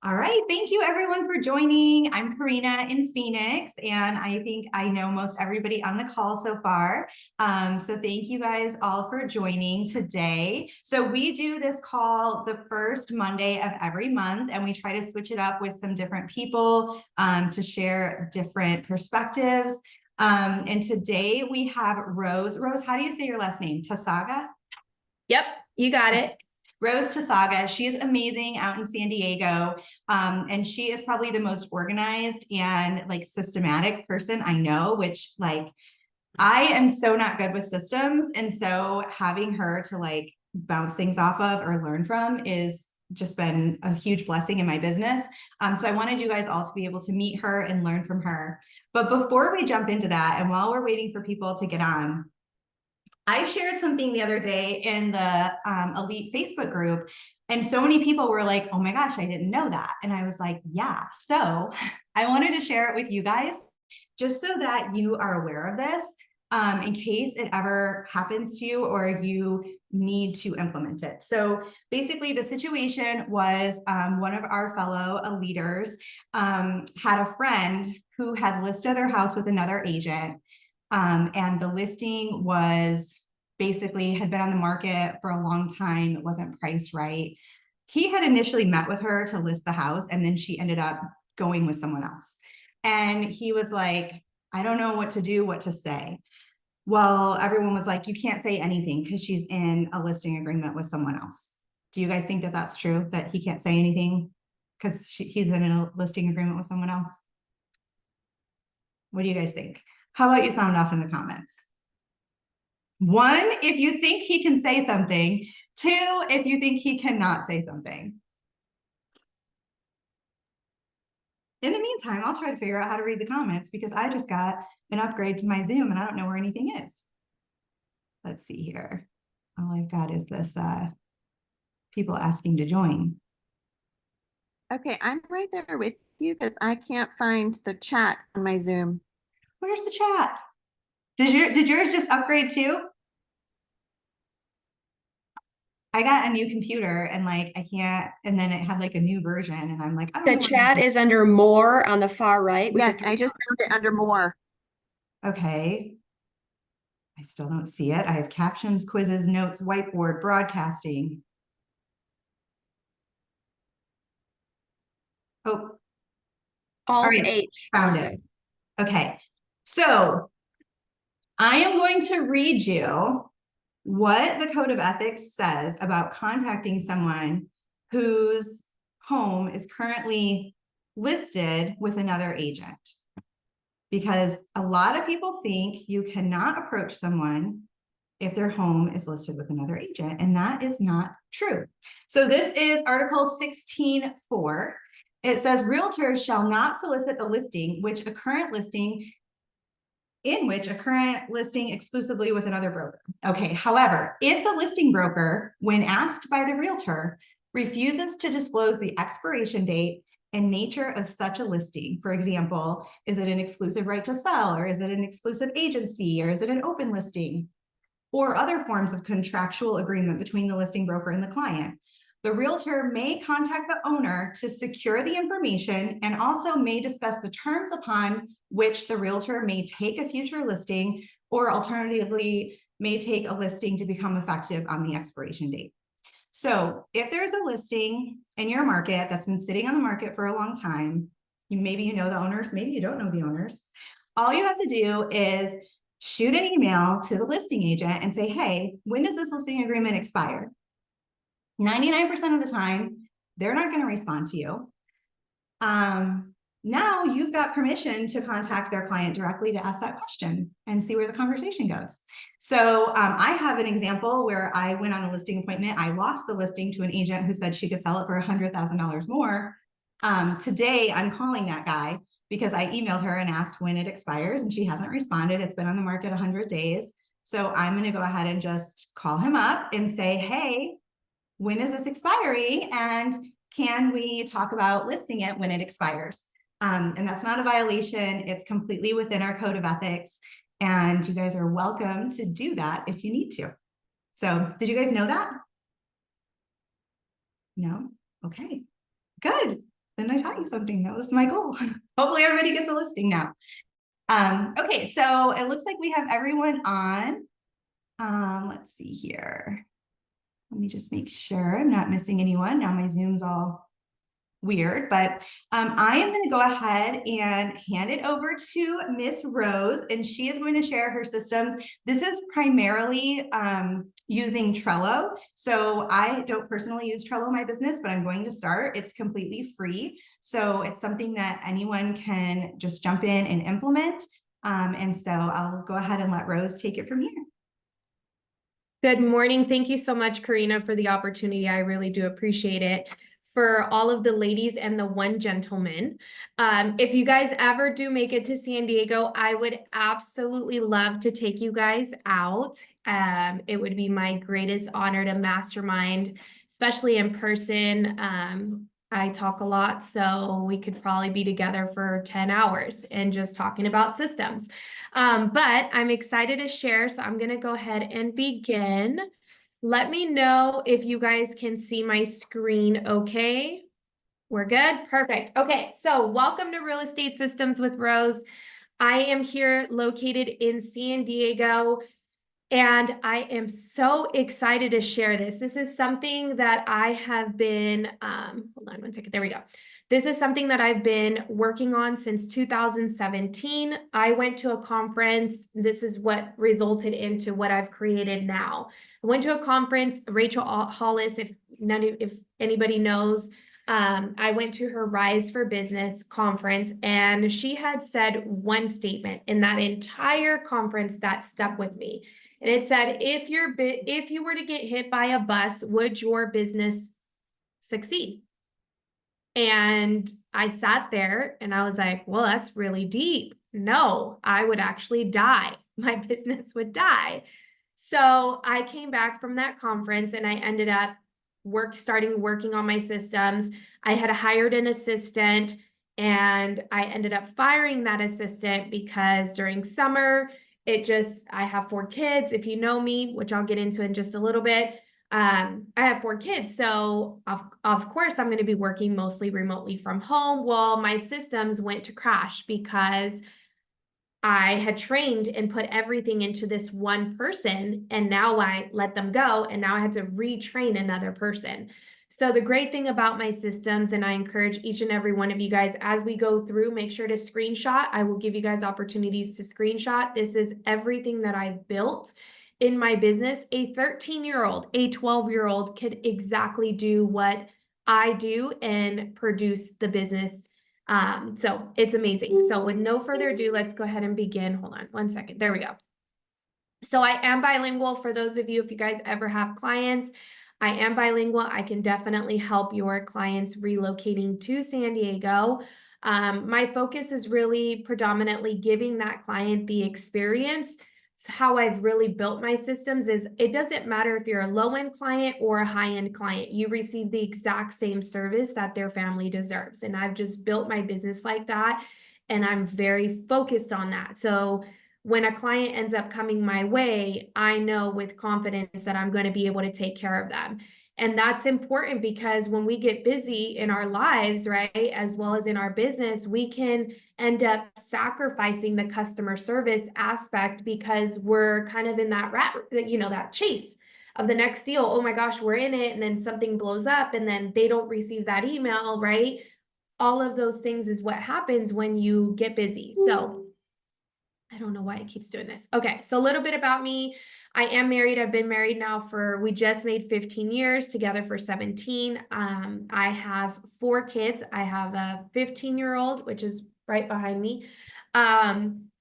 All right. Thank you everyone for joining. I'm Korinna in Phoenix, and I think I know most everybody on the call so far. So thank you guys all for joining today. So we do this call the first Monday of every month, and we try to switch it up with some different people to share different perspectives. And today we have Rose. Rose, how do you say your last name? Tausaga? Yep, you got it. Rose Tausaga. She is amazing out in San Diego. And she is probably the most organized and like systematic person I know, which like I am so not good with systems. And so having her to like bounce things off of or learn from is just been a huge blessing in my business. So I wanted you guys all to be able to meet her and learn from her. But before we jump into that, and while we're waiting for people to get on, I shared something the other day in the Elite Facebook group, and so many people were like, oh my gosh, I didn't know that. And I was like, yeah. So I wanted to share it with you guys just so that you are aware of this in case it ever happens to you or you need to implement it. So basically the situation was one of our fellow leaders had a friend who had listed their house with another agent. And the listing was basically had been on the market for a long time. It wasn't priced right. He had initially met with her to list the house, and then she ended up going with someone else. And he was like, I don't know what to do, what to say. Well, everyone was like, you can't say anything because she's in a listing agreement with someone else. Do you guys think that that's true, that he can't say anything because he's in a listing agreement with someone else? What do you guys think? How about you sound off in the comments? 1, if you think he can say something. 2, if you think he cannot say something. In the meantime, I'll try to figure out how to read the comments because I just got an upgrade to my Zoom and I don't know where anything is. Let's see here. All I've got is this people asking to join. Okay, I'm right there with you because I can't find the chat on my Zoom. Where's the chat? Did yours just upgrade too? I got a new computer and like I can't, and then it had like a new version, and I'm like, I don't The know. chat is under more on the far right. Yes, I just found it under more. Okay. I still don't see it. I have captions, quizzes, notes, whiteboard, broadcasting. Oh, all Alt right, H. found it. Okay, so I am going to read you what the Code of Ethics says about contacting someone whose home is currently listed with another agent. Because a lot of people think you cannot approach someone if their home is listed with another agent, and that is not true. So this is Article 16.4. It says realtors shall not solicit a listing in which a current listing exclusively with another broker. Okay, however, if the listing broker, when asked by the realtor, refuses to disclose the expiration date and nature of such a listing, for example, is it an exclusive right to sell, or is it an exclusive agency, or is it an open listing, or other forms of contractual agreement between the listing broker and the client, the realtor may contact the owner to secure the information and also may discuss the terms upon which the realtor may take a future listing, or alternatively may take a listing to become effective on the expiration date. So if there's a listing in your market that's been sitting on the market for a long time, maybe you know the owners, maybe you don't know the owners, all you have to do is shoot an email to the listing agent and say, hey, when does this listing agreement expire? 99% of the time, they're not going to respond to you. Now you've got permission to contact their client directly to ask that question and see where the conversation goes. So I have an example where I went on a listing appointment. I lost the listing to an agent who said she could sell it for $100,000 more. Today, I'm calling that guy because I emailed her and asked when it expires, and she hasn't responded. It's been on the market 100 days. So I'm going to go ahead and just call him up and say, hey, when is this expiring? And can we talk about listing it when it expires? And that's not a violation. It's completely within our code of ethics. And you guys are welcome to do that if you need to. So did you guys know that? No? Okay, good. then I taught you something. That was my goal. Hopefully everybody gets a listing now. Okay, so it looks like we have everyone on. Let's see here. Let me just make sure I'm not missing anyone. Now my Zoom's all weird, but I am going to go ahead and hand it over to Miss Rose, and she is going to share her systems. This is primarily using Trello. So I don't personally use Trello in my business, but I'm going to start. It's completely free. So it's something that anyone can just jump in and implement. And so I'll go ahead and let Rose take it from here. Good morning. Thank you so much, Korinna, for the opportunity. I really do appreciate it. For all of the ladies and the one gentleman, if you guys ever do make it to San Diego, I would absolutely love to take you guys out. It would be my greatest honor to mastermind, especially in person. I talk a lot, so we could probably be together for 10 hours and just talking about systems. But I'm excited to share, so I'm going to go ahead and begin. Let me know if you guys can see my screen okay. We're good? Perfect. Okay, so welcome to Real Estate Systems with Rose. I am here located in San Diego, and I am so excited to share this. This is something that I have been, hold on one second, there we go. This is something that I've been working on since 2017. I went to a conference. This is what resulted into what I've created now. I went to a conference, Rachel Hollis, if anybody knows, I went to her Rise for Business conference, and she had said one statement in that entire conference that stuck with me. And it said, if you were to get hit by a bus, would your business succeed? And I sat there and I was like, well, that's really deep. No, I would actually die. My business would die. So I came back from that conference and I ended up starting working on my systems. I had hired an assistant and I ended up firing that assistant because during summer, I have 4 kids. If you know me, which I'll get into in just a little bit, I have 4 kids. So of course I'm going to be working mostly remotely from home. Well, my systems went to crash because I had trained and put everything into this one person, and now I let them go, and now I had to retrain another person. So the great thing about my systems, and I encourage each and every one of you guys as we go through, make sure to screenshot. I will give you guys opportunities to screenshot. This is everything that I've built in my business. A 13-year-old, a 12-year-old could exactly do what I do and produce the business. So it's amazing. So with no further ado, let's go ahead and begin. Hold on one second. There we go. So I am bilingual. For those of you, if you guys ever have clients, I am bilingual. I can definitely help your clients relocating to San Diego. My focus is really predominantly giving that client the experience. So how I've really built my systems is it doesn't matter if you're a low-end client or a high-end client, you receive the exact same service that their family deserves. And I've just built my business like that. And I'm very focused on that. So when a client ends up coming my way, I know with confidence that I'm going to be able to take care of them. And that's important because when we get busy in our lives, right, as well as in our business, we can end up sacrificing the customer service aspect because we're kind of in that that chase of the next deal. Oh my gosh, we're in it. And then something blows up and then they don't receive that email, right? All of those things is what happens when you get busy. So I don't know why it keeps doing this. Okay, so a little bit about me. I am married. I've been married now we just made 15 years, together for 17. I have 4 kids. I have a 15-year-old, which is right behind me.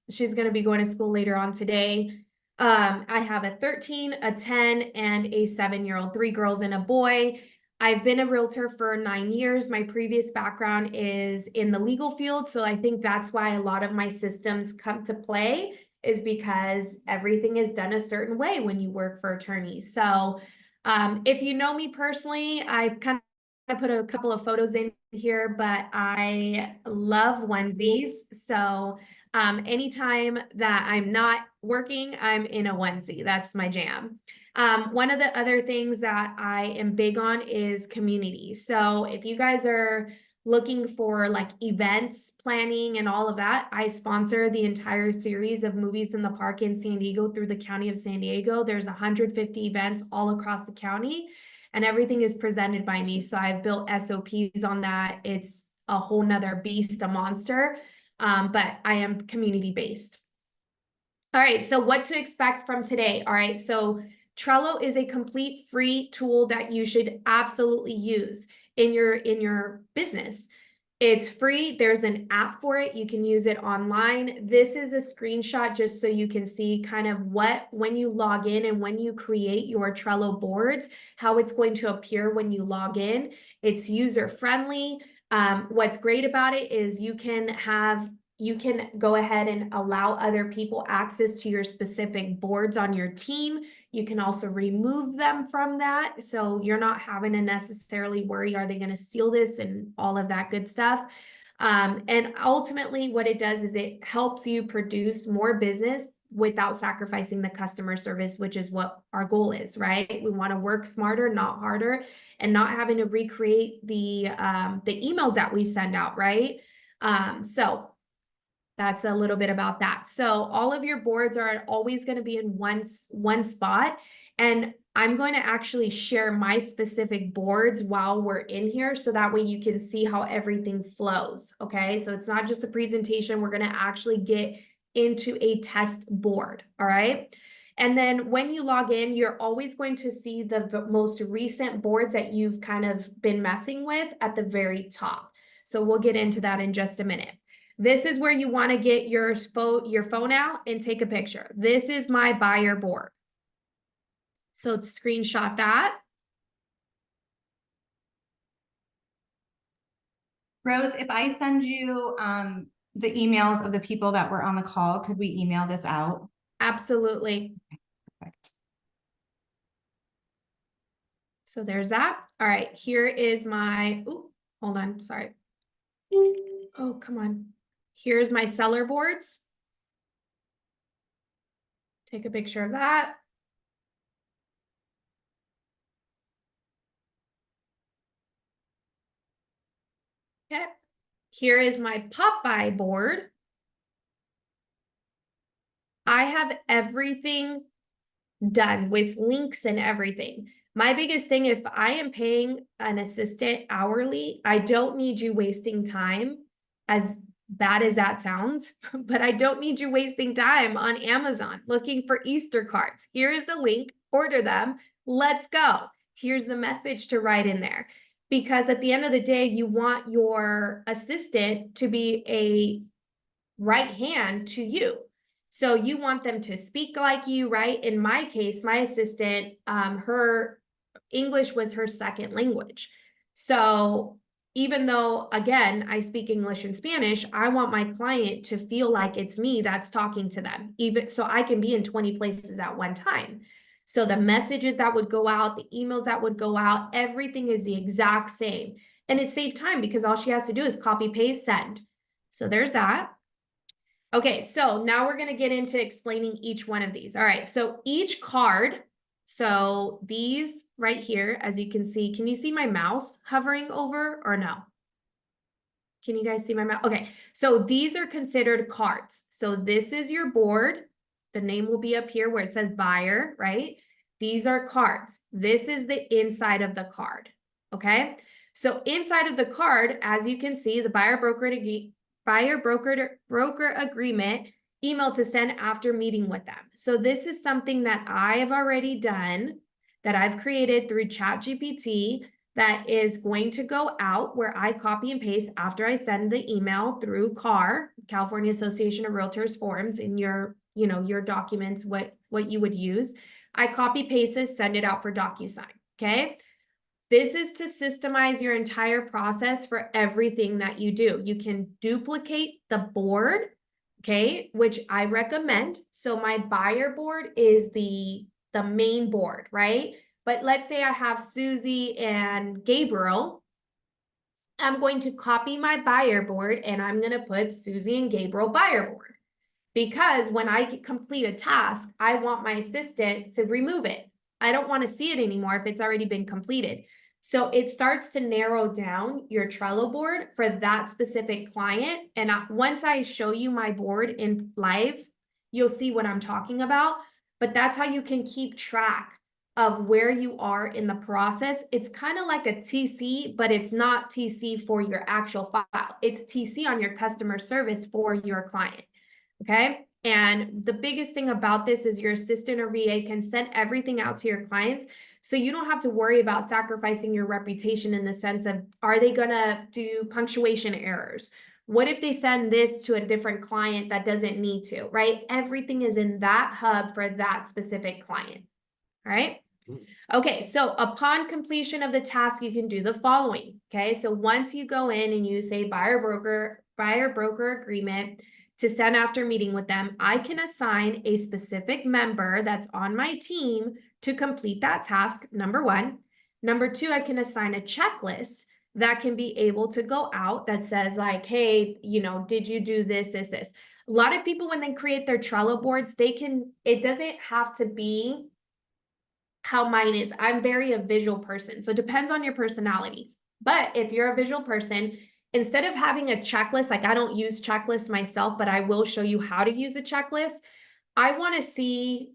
She's going to be going to school later on today. I have a 13, a 10, and a 7-year-old, 3 girls and a boy. I've been a realtor for 9 years. My previous background is in the legal field. So I think that's why a lot of my systems come to play, is because everything is done a certain way when you work for attorneys. So if you know me personally, I kind of put a couple of photos in here, but I love onesies. So anytime that I'm not working, I'm in a onesie. That's my jam. One of the other things that I am big on is community. So if you guys are looking for like events planning and all of that, I sponsor the entire series of Movies in the Park in San Diego through the County of San Diego. There's 150 events all across the county, and everything is presented by me. So I've built SOPs on that. It's a whole nother beast, a monster, but I am community based. All right, so what to expect from today? All right, so Trello is a complete free tool that you should absolutely use in your business. It's free. There's an app for it. You can use it online. This is a screenshot just so you can see kind of when you log in and when you create your Trello boards, how it's going to appear when you log in. It's user friendly. What's great about it is you can go ahead and allow other people access to your specific boards on your team. You can also remove them from that. So you're not having to necessarily worry, are they going to steal this and all of that good stuff. And ultimately what it does is it helps you produce more business without sacrificing the customer service, which is what our goal is, right? We want to work smarter, not harder, and not having to recreate the emails that we send out, right? So that's a little bit about that. So all of your boards are always going to be in one spot. And I'm going to actually share my specific boards while we're in here, so that way you can see how everything flows. Okay. So it's not just a presentation. We're going to actually get into a test board. All right. And then when you log in, you're always going to see the most recent boards that you've kind of been messing with at the very top. So we'll get into that in just a minute. This is where you want to get your phone out and take a picture. This is my buyer board. So screenshot that. Rose, if I send you the emails of the people that were on the call, could we email this out? Absolutely. Perfect. So there's that. All right, here is my, hold on, sorry. Oh, come on. Here's my seller boards. Take a picture of that. Okay. Here is my pop-by board. I have everything done with links and everything. My biggest thing, if I am paying an assistant hourly, I don't need you wasting time, as bad as that sounds, but I don't need you wasting time on Amazon looking for Easter cards. Here's the link, order them, let's go. Here's the message to write in there. Because at the end of the day, you want your assistant to be a right hand to you. So you want them to speak like you, right? In my case, my assistant, her English was her second language. So even though, again, I speak English and Spanish, I want my client to feel like it's me that's talking to them, even so I can be in 20 places at one time. So the messages that would go out, the emails that would go out, everything is the exact same. And it saved time because all she has to do is copy, paste, send. So there's that. Okay, so now we're going to get into explaining each one of these. All right, so each card, so these right here, as you can you see my mouse hovering over or no? Can you guys see my mouse? Okay, so these are considered cards. So this is your board. The name will be up here where it says buyer, right? These are cards. This is the inside of the card, okay? So inside of the card, as you can see, the buyer broker agreement email to send after meeting with them. So this is something that I have already done, that I've created through ChatGPT, that is going to go out where I copy and paste after I send the email through CAR, California Association of Realtors forms, in your, your documents, what you would use. I copy paste this, send it out for DocuSign. Okay. This is to systemize your entire process for everything that you do. You can duplicate the board, okay, which I recommend. So my buyer board is the main board, right? But let's say I have Susie and Gabriel. I'm going to copy my buyer board and I'm going to put Susie and Gabriel buyer board, because when I complete a task, I want my assistant to remove it. I don't want to see it anymore if it's already been completed. So it starts to narrow down your Trello board for that specific client. And once I show you my board in live, you'll see what I'm talking about. But that's how you can keep track of where you are in the process. It's kind of like a TC, but it's not TC for your actual file. It's TC on your customer service for your client. Okay. And the biggest thing about this is your assistant or VA can send everything out to your clients. So you don't have to worry about sacrificing your reputation in the sense of, are they going to do punctuation errors? What if they send this to a different client that doesn't need to, right? Everything is in that hub for that specific client. All right. Okay, so upon completion of the task, you can do the following. Okay, so once you go in and you say buyer broker agreement to send after meeting with them, I can assign a specific member that's on my team to complete that task, number one. Number two, I can assign a checklist that can be able to go out that says like, hey, you know, did you do this, this, this? A lot of people, when they create their Trello boards, it doesn't have to be how mine is. I'm very a visual person. So it depends on your personality. But if you're a visual person, instead of having a checklist, like I don't use checklists myself, but I will show you how to use a checklist. I want to see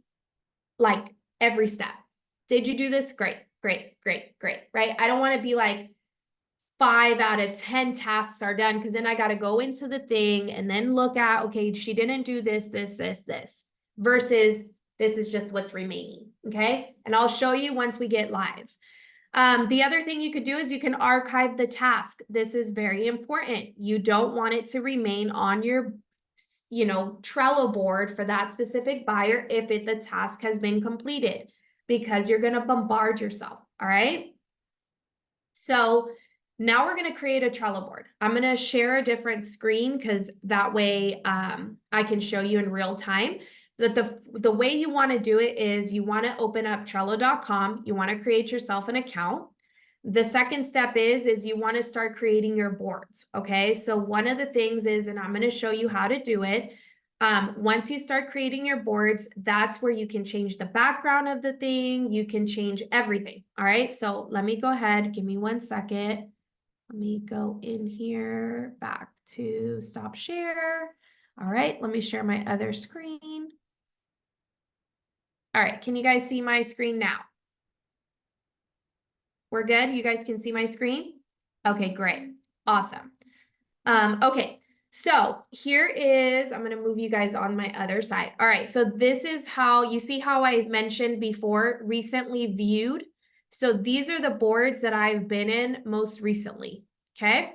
like every step. Did you do this? Great, great, great, great, right? I don't want to be like 5 out of 10 tasks are done because then I got to go into the thing and then look at, okay, she didn't do this, this, this, this, versus this is just what's remaining, okay? And I'll show you once we get live. The other thing you could do is you can archive the task. This is very important. You don't want it to remain on your, Trello board for that specific buyer if the task has been completed, because you're going to bombard yourself, all right? So now we're going to create a Trello board. I'm going to share a different screen because that way I can show you in real time. But the way you want to do it is you want to open up Trello.com. You want to create yourself an account. The second step is you want to start creating your boards. Okay. So one of the things is, and I'm going to show you how to do it. Once you start creating your boards, that's where you can change the background of the thing. You can change everything. All right. So let me go ahead. Give me 1 second. Let me go in here back to stop share. All right. Let me share my other screen. All right, can you guys see my screen now? We're good? You guys can see my screen? Okay, great. Awesome. Okay, so here is, I'm going to move you guys on my other side. All right, so this is how, you see how I mentioned before, recently viewed. So these are the boards that I've been in most recently, okay?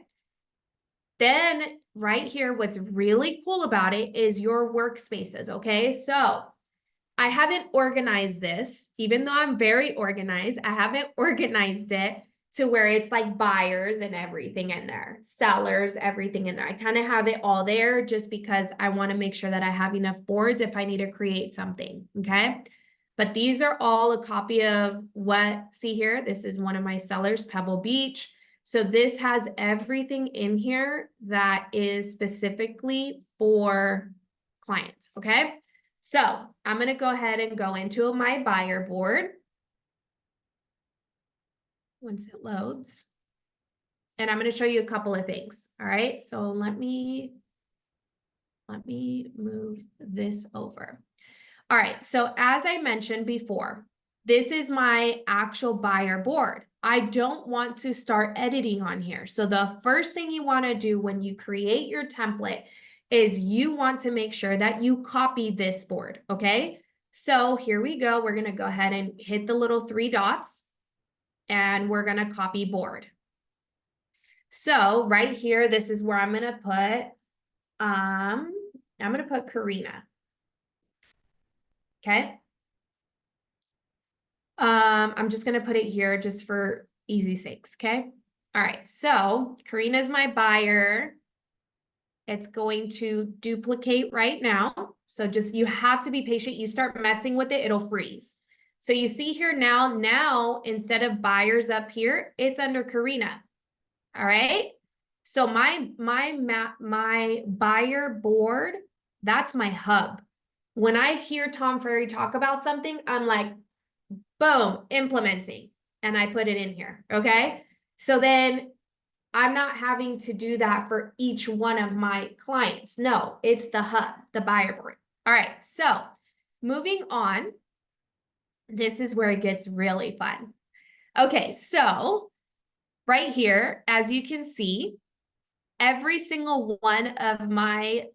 Then right here, what's really cool about it is your workspaces, okay? So I haven't organized this, even though I'm very organized, I haven't organized it to where it's like buyers and everything in there, sellers, everything in there. I kind of have it all there just because I want to make sure that I have enough boards if I need to create something, okay? But these are all a copy of what, see here, this is one of my sellers, Pebble Beach. So this has everything in here that is specifically for clients, okay? So I'm going to go ahead and go into my buyer board once it loads. And I'm going to show you a couple of things. All right. So let me move this over. All right. So as I mentioned before, this is my actual buyer board. I don't want to start editing on here. So the first thing you want to do when you create your template is you want to make sure that you copy this board, okay? So here we go. We're going to go ahead and hit the little 3 dots and we're going to copy board. So right here, this is where I'm going to put, Korinna. Okay. I'm just going to put it here just for easy sakes. Okay. All right. So Korinna is my buyer. It's going to duplicate right now. So just, you have to be patient. You start messing with it, it'll freeze. So you see here now, instead of buyers up here, it's under Korinna. All right. So my buyer board, that's my hub. When I hear Tom Ferry talk about something, I'm like, boom, implementing. and I put it in here, okay? So then I'm not having to do that for each one of my clients. No, it's the hub, the buyer board. All right, so moving on, this is where it gets really fun. Okay, so right here, as you can see, every single one of my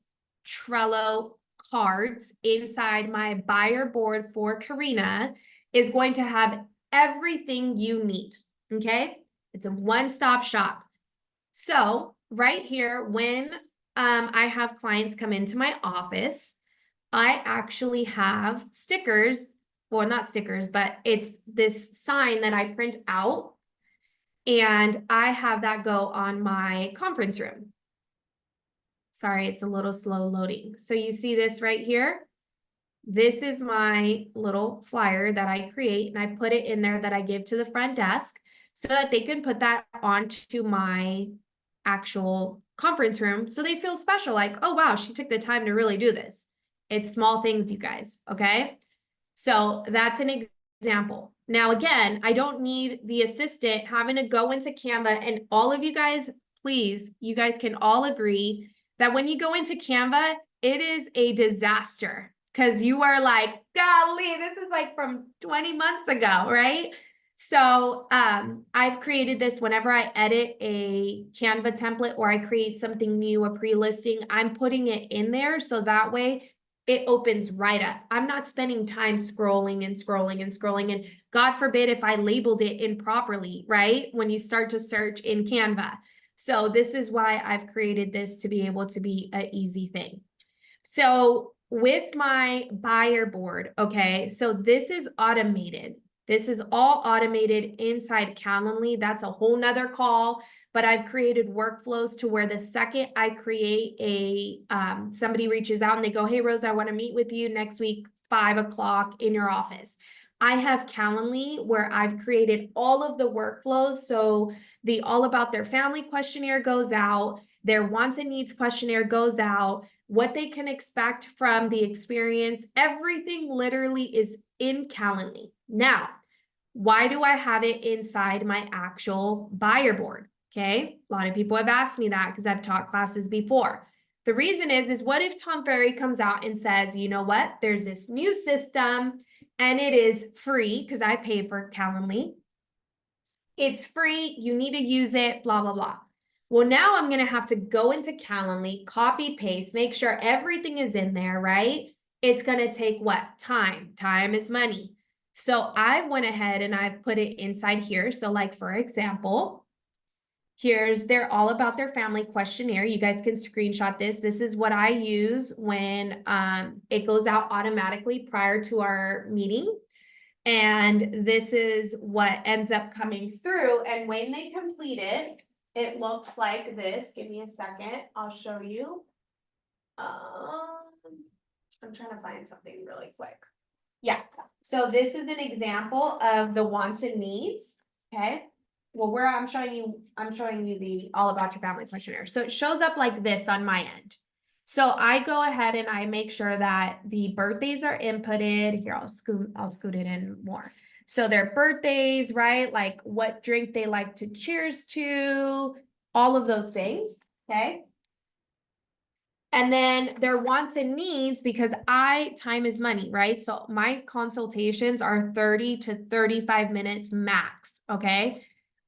Trello cards inside my buyer board for Korinna is going to have everything you need, okay? It's a one-stop shop. So right here, when I have clients come into my office, I actually have stickers, well, not stickers, but it's this sign that I print out, and I have that go on my conference room. Sorry, it's a little slow loading. So you see this right here? This is my little flyer that I create, and I put it in there that I give to the front desk so that they can put that onto my actual conference room so they feel special, like, oh wow, she took the time to really do this. It's small things, you guys, okay? So that's an example. Now, again, I don't need the assistant having to go into Canva, and all of you guys, please, you guys can all agree that when you go into Canva, it is a disaster because you are like, golly, this is like from 20 months ago, right? So I've created this whenever I edit a Canva template or I create something new, a pre-listing, I'm putting it in there so that way it opens right up. I'm not spending time scrolling and scrolling and scrolling. And God forbid if I labeled it improperly, right? When you start to search in Canva. So this is why I've created this to be able to be an easy thing. So with my buyer board, okay, so this is automated. This is all automated inside Calendly. That's a whole nother call, but I've created workflows to where the second I create a, somebody reaches out and they go, hey, Rose, I want to meet with you next week, 5 o'clock in your office. I have Calendly where I've created all of the workflows. So the all about their family questionnaire goes out, their wants and needs questionnaire goes out, what they can expect from the experience, everything literally is in Calendly. Now, why do I have it inside my actual buyer board? Okay, a lot of people have asked me that because I've taught classes before. The reason is what if Tom Ferry comes out and says, you know what, there's this new system and it is free because I pay for Calendly. It's free, you need to use it, blah, blah, blah. Well, now I'm going to have to go into Calendly, copy, paste, make sure everything is in there, right? It's going to take what? Time. Time is money. So I went ahead and I put it inside here. So like, for example, here's their all about their family questionnaire. You guys can screenshot this. This is what I use when it goes out automatically prior to our meeting. And this is what ends up coming through. And when they complete it, it looks like this. Give me a second. I'll show you. I'm trying to find something really quick. Yeah. So this is an example of the wants and needs. Okay. Well, where I'm showing you the all about your family questionnaire. So it shows up like this on my end. So I go ahead and I make sure that the birthdays are inputted. Here, I'll scoot it in more. So their birthdays, right? Like what drink they like to cheers to, all of those things, okay? And then their wants and needs, because time is money, right? So my consultations are 30 to 35 minutes max, okay?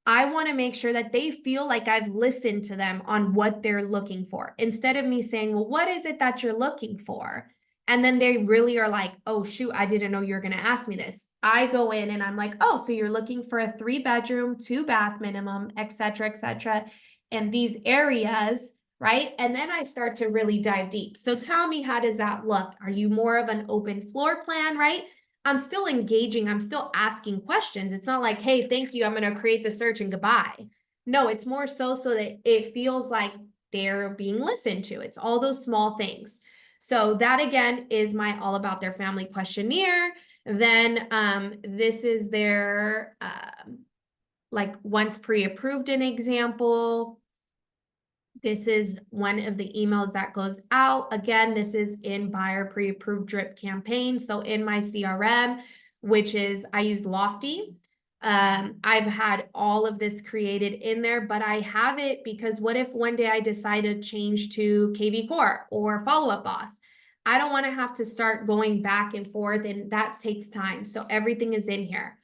I want to make sure that they feel like I've listened to them on what they're looking for, instead of me saying, well, what is it that you're looking for? And then they really are like, oh, shoot, I didn't know you were going to ask me this. I go in and I'm like, oh, so you're looking for a 3-bedroom, 2-bath minimum, et cetera, and these areas, right? And then I start to really dive deep. So tell me, how does that look? Are you more of an open floor plan, right? I'm still engaging. I'm still asking questions. It's not like, hey, thank you, I'm going to create the search and goodbye. No, it's more so that it feels like they're being listened to. It's all those small things. So that again is my all about their family questionnaire. Then this is their like once pre-approved an example. This is one of the emails that goes out. Again, this is in buyer pre-approved drip campaign. So in my CRM, which is, I use Lofty. I've had all of this created in there, but I have it because what if one day I decide to change to KV Core or Follow Up Boss? I don't want to have to start going back and forth, and that takes time. So everything is in here.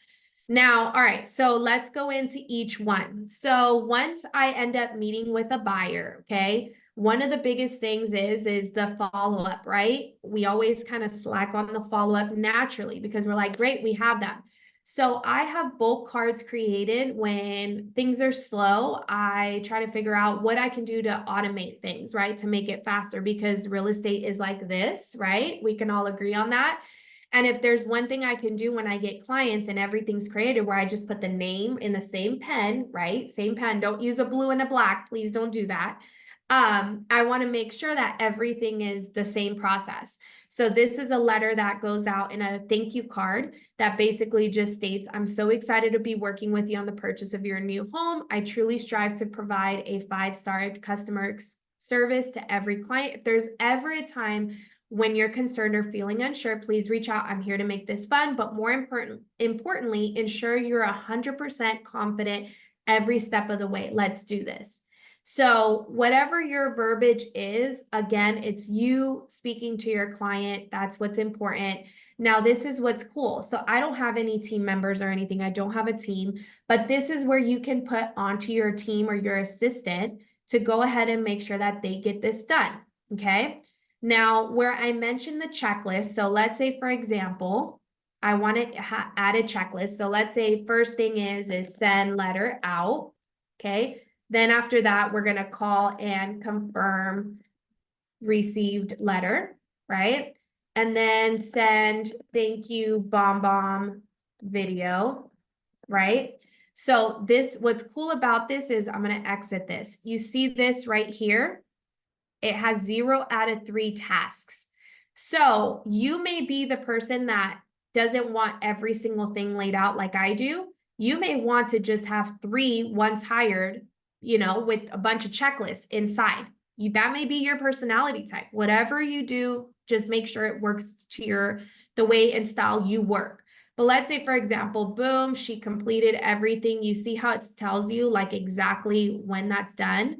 Now, all right, so let's go into each one. So once I end up meeting with a buyer, okay, one of the biggest things is the follow-up, right? We always kind of slack on the follow-up naturally because we're like, great, we have that. So I have bulk cards created when things are slow. I try to figure out what I can do to automate things, right? To make it faster, because real estate is like this, right? We can all agree on that. And if there's one thing I can do when I get clients and everything's created where I just put the name in the same pen, right? Same pen, don't use a blue and a black, please don't do that. I want to make sure that everything is the same process. So this is a letter that goes out in a thank you card that basically just states, I'm so excited to be working with you on the purchase of your new home. I truly strive to provide a 5-star customer service to every client. If there's ever a time when you're concerned or feeling unsure, please reach out. I'm here to make this fun, but more importantly, ensure you're 100% confident every step of the way. Let's do this. So whatever your verbiage is, again, it's you speaking to your client. That's what's important. Now, this is what's cool. So I don't have any team members or anything. I don't have a team, but this is where you can put onto your team or your assistant to go ahead and make sure that they get this done. Okay. Now, where I mentioned the checklist, so let's say, for example, I want to add a checklist. So let's say first thing is send letter out, okay? Then after that, we're going to call and confirm received letter, right? And then send thank you bomb video, right? So this, what's cool about this is I'm going to exit this. You see this right here? It has 0 out of 3 tasks. So you may be the person that doesn't want every single thing laid out like I do. You may want to just have 3 once hired, you know, with a bunch of checklists inside. That may be your personality type. Whatever you do, just make sure it works to the way and style you work. But let's say, for example, boom, she completed everything. You see how it tells you like exactly when that's done.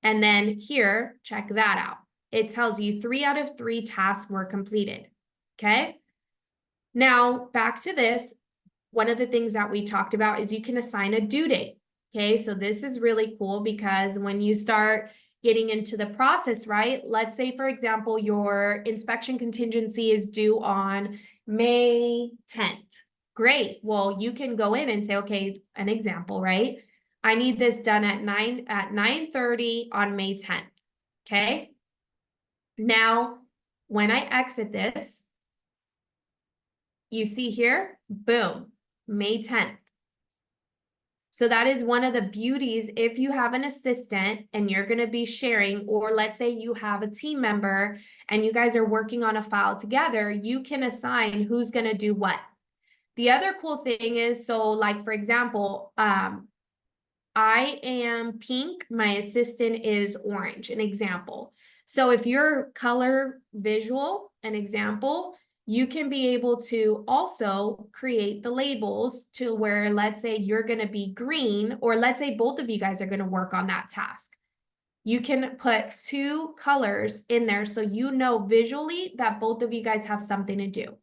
And then here, check that out. It tells you 3 out of 3 tasks were completed, okay? Now, back to this, one of the things that we talked about is you can assign a due date, okay? So this is really cool because when you start getting into the process, right? Let's say, for example, your inspection contingency is due on May 10th. Great. Well, you can go in and say, okay, an example, right? I need this done at 9:30 on May 10th, okay? Now, when I exit this, you see here, boom, May 10th. So that is one of the beauties if you have an assistant and you're going to be sharing, or let's say you have a team member and you guys are working on a file together, you can assign who's going to do what. The other cool thing is, so like, for example, I am pink, my assistant is orange, an example. So if you're color visual, an example, you can be able to also create the labels to where, let's say you're going to be green, or let's say both of you guys are going to work on that task. You can put 2 colors in there so you know visually that both of you guys have something to do.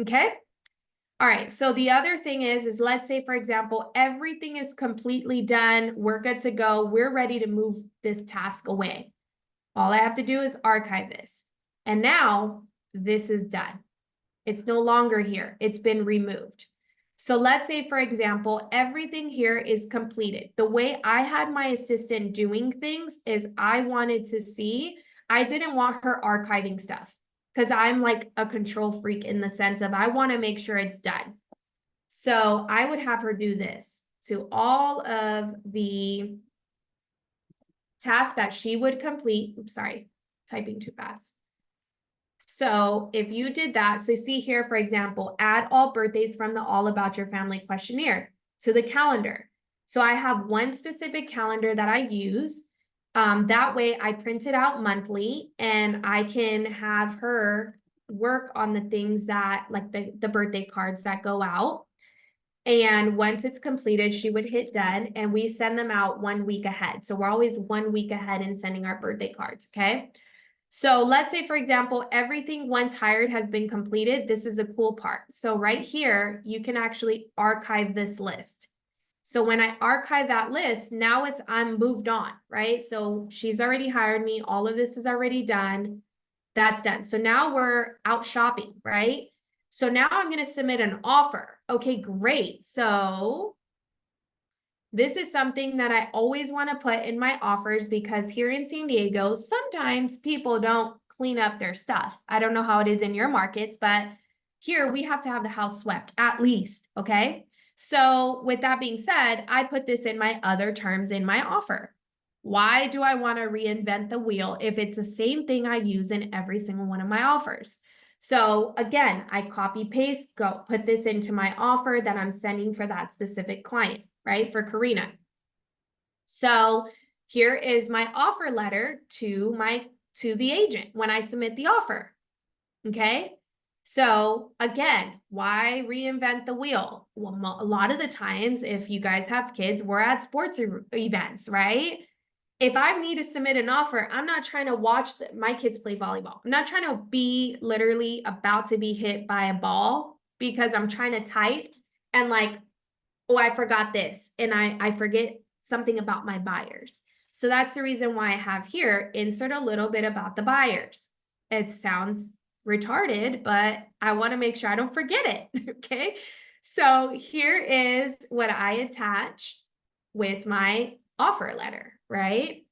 Okay? All right, so the other thing is let's say, for example, everything is completely done. We're good to go. We're ready to move this task away. All I have to do is archive this. And now this is done. It's no longer here. It's been removed. So let's say, for example, everything here is completed. The way I had my assistant doing things is I wanted to see, I didn't want her archiving stuff, because I'm like a control freak in the sense of I want to make sure it's done. So I would have her do this to all of the tasks that she would complete. Oops, sorry, typing too fast. So if you did that, so see here, for example, add all birthdays from the All About Your Family questionnaire to the calendar. So I have one specific calendar that I use. That way I print it out monthly and I can have her work on the things that, like the birthday cards that go out. And once it's completed, she would hit done, and we send them out 1 week ahead. So we're always 1 week ahead in sending our birthday cards, okay? So let's say, for example, everything once hired has been completed. This is a cool part. So right here, you can actually archive this list. So when I archive that list, now I'm moved on, right? So she's already hired me. All of this is already done. That's done. So now we're out shopping, right? So now I'm going to submit an offer. Okay, great. So this is something that I always want to put in my offers, because here in San Diego, sometimes people don't clean up their stuff. I don't know how it is in your markets, but here we have to have the house swept at least, okay? So with that being said, I put this in my other terms in my offer. Why do I want to reinvent the wheel if it's the same thing I use in every single one of my offers? So again, I copy paste, go put this into my offer that I'm sending for that specific client, right? For Korinna. So here is my offer letter to the agent when I submit the offer. Okay. So again, why reinvent the wheel? Well, a lot of the times, if you guys have kids, we're at sports events, right? If I need to submit an offer, I'm not trying to watch my kids play volleyball. I'm not trying to be literally about to be hit by a ball because I'm trying to type and like, oh, I forgot this. And I forget something about my buyers. So that's the reason why I have here, insert a little bit about the buyers. It sounds retarded, but I want to make sure I don't forget it. Okay. So here is what I attach with my offer letter, right?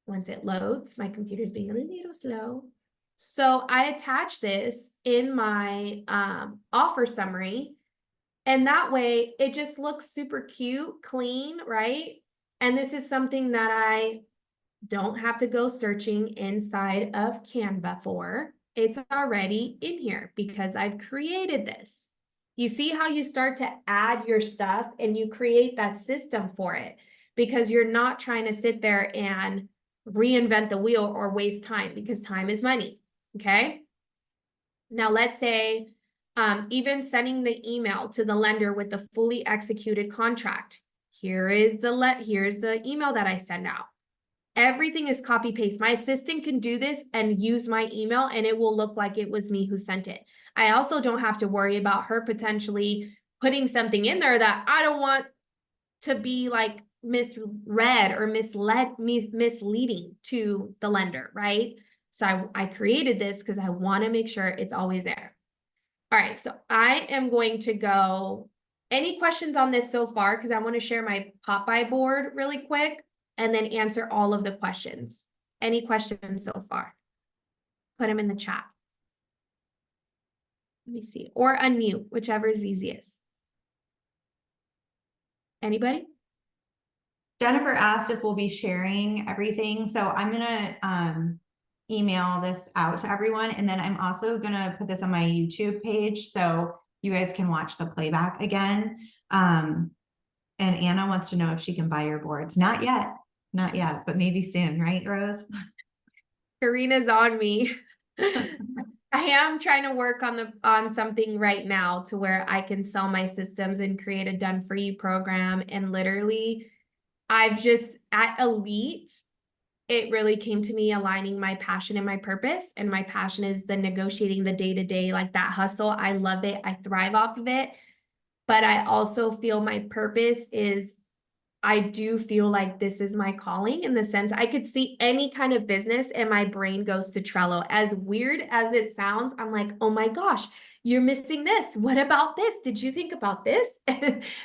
Once it loads, my computer's being a little slow. So I attach this in my offer summary, and that way it just looks super cute, clean, right? And this is something that I don't have to go searching inside of Canva for. It's already in here because I've created this. You see how you start to add your stuff and you create that system for it, because you're not trying to sit there and reinvent the wheel or waste time, because time is money. Okay. Now let's say even sending the email to the lender with the fully executed contract. Here's the email that I send out. Everything is copy paste. My assistant can do this and use my email, and it will look like it was me who sent it. I also don't have to worry about her potentially putting something in there that I don't want to be like misread or misleading to the lender, right? So I created this because I want to make sure it's always there. All right, so I am going to go, any questions on this so far? Because I want to share my Popeye board really quick and then answer all of the questions. Any questions so far? Put them in the chat. Let me see, or unmute, whichever is easiest. Anybody? Jennifer asked if we'll be sharing everything. So I'm gonna email this out to everyone. And then I'm also gonna put this on my YouTube page so you guys can watch the playback again. And Anna wants to know if she can buy your boards. Not yet, but maybe soon, right, Rose? Korinna's on me. I am trying to work on something right now to where I can sell my systems and create a done for you program. And literally, I've just at Elite, it really came to me aligning my passion and my purpose. And my passion is the negotiating the day-to-day, like that hustle. I love it. I thrive off of it. But I also feel my purpose is, I do feel like this is my calling, in the sense I could see any kind of business and my brain goes to Trello. As weird as it sounds, I'm like, oh my gosh, you're missing this. What about this? Did you think about this?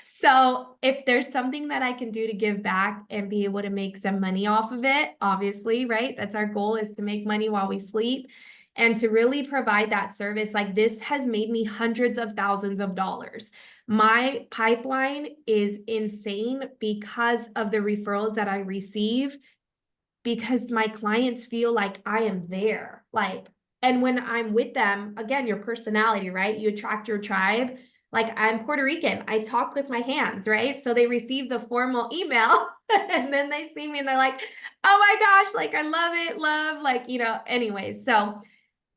So if there's something that I can do to give back and be able to make some money off of it, obviously, right? That's our goal, is to make money while we sleep and to really provide that service. Like, this has made me hundreds of thousands of dollars. My pipeline is insane because of the referrals that I receive, because my clients feel like I am there. Like, and when I'm with them, again, your personality, right? You attract your tribe. Like, I'm Puerto Rican. I talk with my hands, right? So they receive the formal email and then they see me and they're like, oh my gosh, like, I love it, like, anyways. So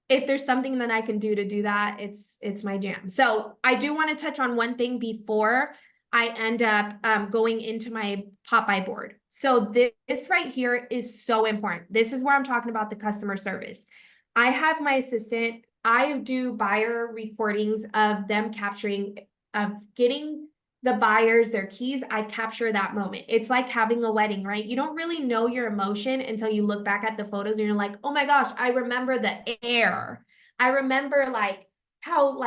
if there's something that I can do to do that, it's my jam. So I do want to touch on one thing before I end up going into my Popeye board. So this right here is so important. This is where I'm talking about the customer service. I have my assistant, I do buyer recordings of them of getting the buyers their keys. I capture that moment. It's like having a wedding, right? You don't really know your emotion until you look back at the photos and you're like, oh my gosh, I remember the air. I remember like how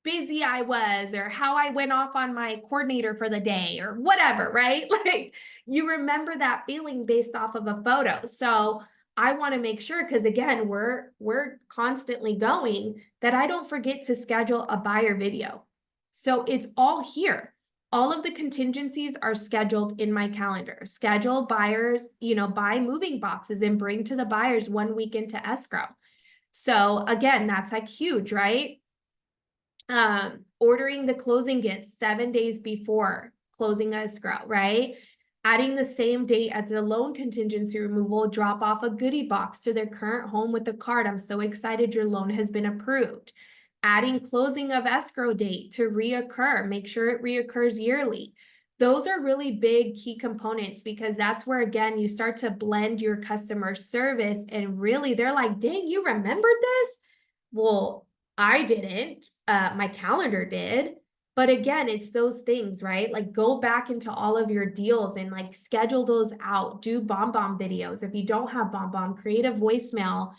busy I was, or how I went off on my coordinator for the day or whatever, right? Like you remember that feeling based off of a photo. So I want to make sure, because again, we're constantly going, that I don't forget to schedule a buyer video. So it's all here. All of the contingencies are scheduled in my calendar. Schedule buyers, buy moving boxes and bring to the buyers 1 week into escrow. So again, that's like huge, right? Ordering the closing gifts 7 days before closing escrow, right? Adding the same date as the loan contingency removal, drop off a goodie box to their current home with a card. I'm so excited your loan has been approved. Adding closing of escrow date to reoccur, make sure it reoccurs yearly. Those are really big key components, because that's where, again, you start to blend your customer service and really they're like, dang, you remembered this? Well, I didn't, my calendar did. But again, it's those things, right? Like go back into all of your deals and like schedule those out, do BombBomb videos. If you don't have BombBomb, create a voicemail,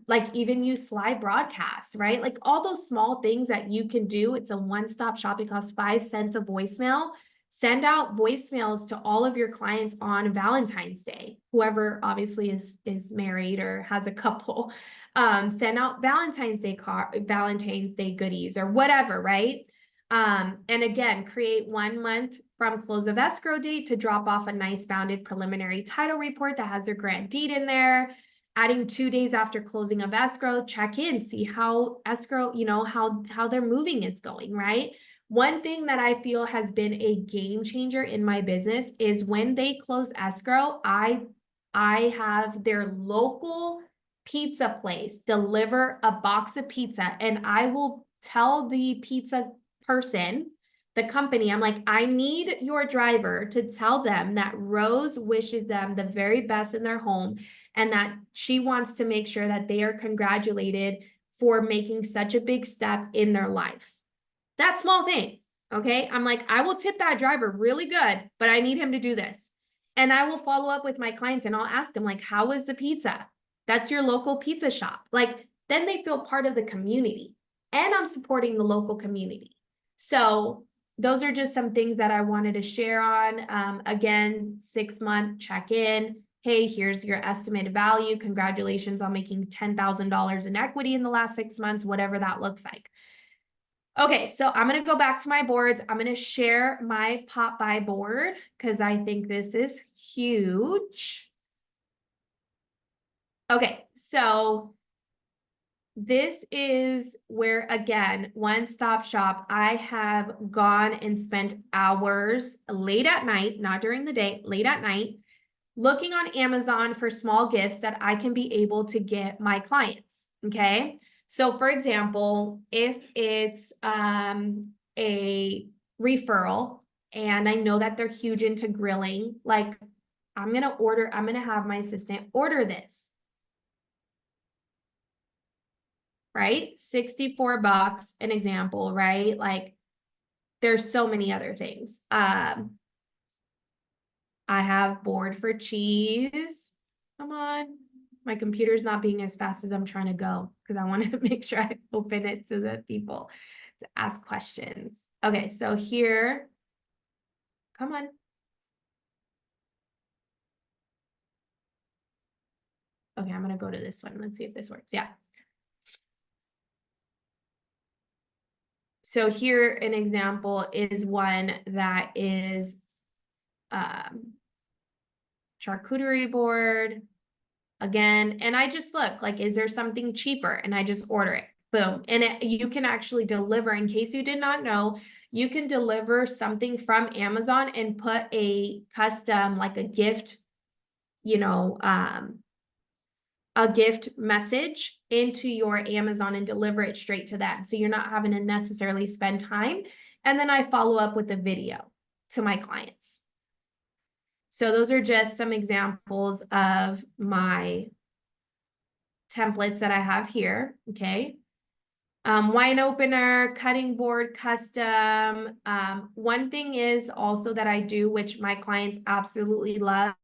like even use slide broadcasts, right? Like all those small things that you can do. It's a one-stop shop. It costs 5 cents a voicemail. Send out voicemails to all of your clients on Valentine's Day, whoever obviously is married or has a couple. Send out Valentine's Day goodies or whatever, right? And again, create 1 month from close of escrow date to drop off a nice bounded preliminary title report that has their grant deed in there. Adding 2 days after closing of escrow, check in, see how escrow, how their moving is going, right? One thing that I feel has been a game changer in my business is when they close escrow, I have their local pizza place deliver a box of pizza, and I will tell the pizza person, the company, I'm like, I need your driver to tell them that Rose wishes them the very best in their home and that she wants to make sure that they are congratulated for making such a big step in their life. That small thing, okay? I'm like, I will tip that driver really good, but I need him to do this. And I will follow up with my clients and I'll ask them, like, how was the pizza? That's your local pizza shop. Like, then they feel part of the community and I'm supporting the local community. So those are just some things that I wanted to share on. Again, 6-month check-in. Hey, here's your estimated value. Congratulations on making $10,000 in equity in the last 6 months, whatever that looks like. Okay, so I'm going to go back to my boards. I'm going to share my Popeye board because I think this is huge. Okay, so this is where, again, one-stop shop. I have gone and spent hours late at night, not during the day, late at night, looking on Amazon for small gifts that I can be able to get my clients, okay? So for example, if it's a referral and I know that they're huge into grilling, like I'm going to have my assistant order this. Right? $64, an example, right? Like there's so many other things. I have board for cheese. Come on. My computer's not being as fast as I'm trying to go because I want to make sure I open it to the people to ask questions. Okay, so here, come on. Okay, I'm going to go to this one. Let's see if this works. Yeah. So here, an example is one that is charcuterie board again. And I just look like, is there something cheaper? And I just order it. Boom. And you can actually deliver, in case you did not know, you can deliver something from Amazon and put a custom, like a gift, a gift message into your Amazon and deliver it straight to them. So you're not having to necessarily spend time. And then I follow up with a video to my clients. So those are just some examples of my templates that I have here, okay? Wine opener, cutting board, custom. One thing is also that I do, which my clients absolutely love,